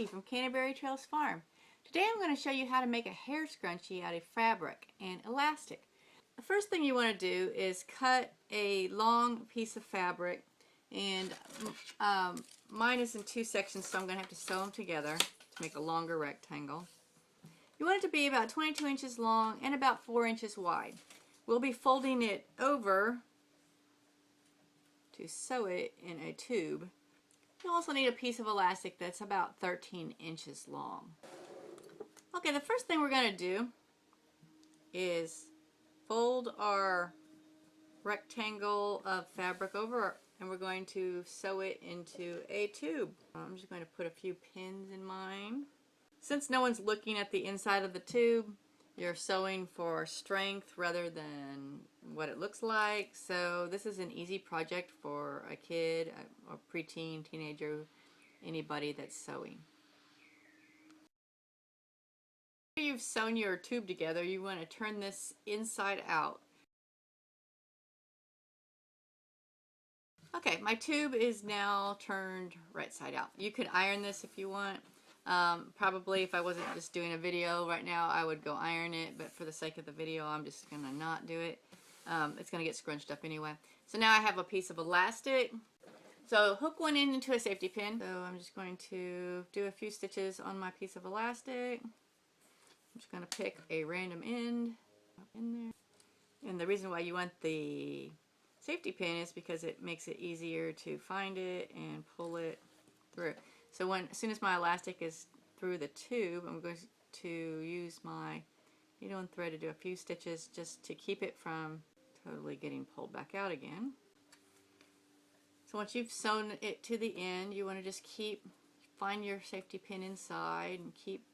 Angie from Canterbury Trails Farm. Today I'm going to show you how to make a hair scrunchie out of fabric and elastic. The first thing you want to do is cut a long piece of fabric, and mine is in two sections, so I'm going to have to sew them together to make a longer rectangle. You want it to be about 22 inches long and about 4 inches wide. We'll be folding it over to sew it in a tube. You also need a piece of elastic that's about 13 inches long. Okay, the first thing we're going to do is fold our rectangle of fabric over, and we're going to sew it into a tube. I'm just going to put a few pins in mine. Since no one's looking at the inside of the tube, you're sewing for strength rather than what it looks like. So this is an easy project for a kid, or preteen, teenager, anybody that's sewing. After you've sewn your tube together, you want to turn this inside out. Okay, my tube is now turned right side out. You could iron this if you want. Probably if I wasn't just doing a video right now, I would go iron it, but for the sake of the video, I'm just going to not do it. It's going to get scrunched up anyway. So now I have a piece of elastic. So hook one end into a safety pin. So I'm just going to do a few stitches on my piece of elastic. I'm just going to pick a random end in there. And the reason why you want the safety pin is because it makes it easier to find it and pull it through. So as soon as my elastic is through the tube, I'm going to use my needle and thread to do a few stitches just to keep it from totally getting pulled back out again. So once you've sewn it to the end, you want to just find your safety pin inside and keep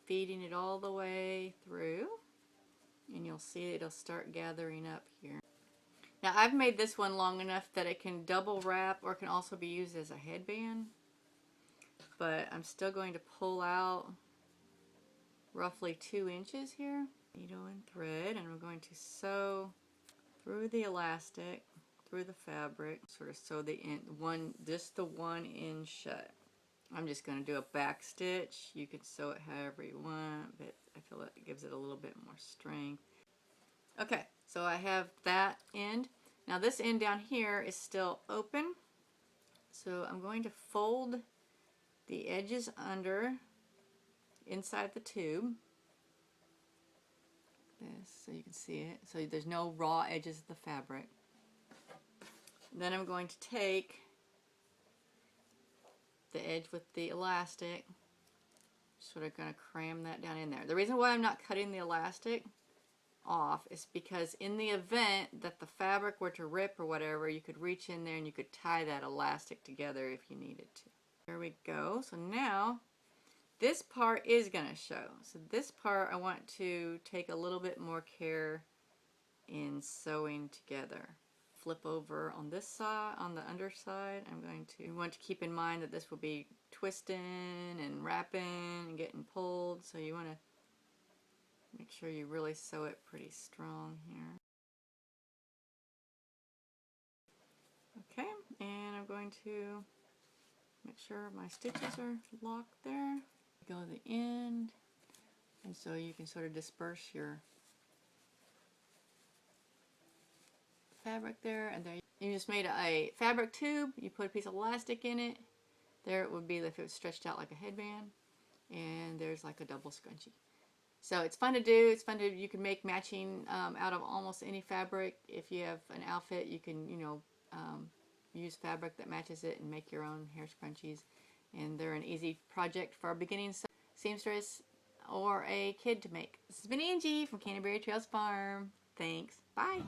feeding it all the way through, and you'll see it'll start gathering up here. Now I've made this one long enough that it can double wrap, or it can also be used as a headband. But I'm still going to pull out roughly 2 inches here. Needle and thread, and I'm going to sew through the elastic, through the fabric, sort of sew the end, just the one end shut. I'm just going to do a back stitch. You can sew it however you want, but I feel like it gives it a little bit more strength. Okay, so I have that end. Now this end down here is still open, so I'm going to fold the edges under inside the tube, this, so you can see it, so there's no raw edges of the fabric. Then I'm going to take the edge with the elastic, sort of going to cram that down in there. The reason why I'm not cutting the elastic off is because in the event that the fabric were to rip or whatever, you could reach in there and you could tie that elastic together if you needed to. There we go. So now this part is going to show. So this part I want to take a little bit more care in sewing together. Flip over on this side, on the underside. You want to keep in mind that this will be twisting and wrapping and getting pulled. So you want to make sure you really sew it pretty strong here. Okay, and I'm going to make sure my stitches are locked there. Go to the end, and so you can sort of disperse your fabric there, and there you just made a fabric tube. You put a piece of elastic in it. There it would be if it was stretched out like a headband, and there's like a double scrunchie. So it's fun to do. It's fun to, you can make matching out of almost any fabric. If you have an outfit, you can, use fabric that matches it and make your own hair scrunchies. And they're an easy project for a beginning seamstress or a kid to make. This has been Angie from Canterbury Trails Farm. Thanks. Bye.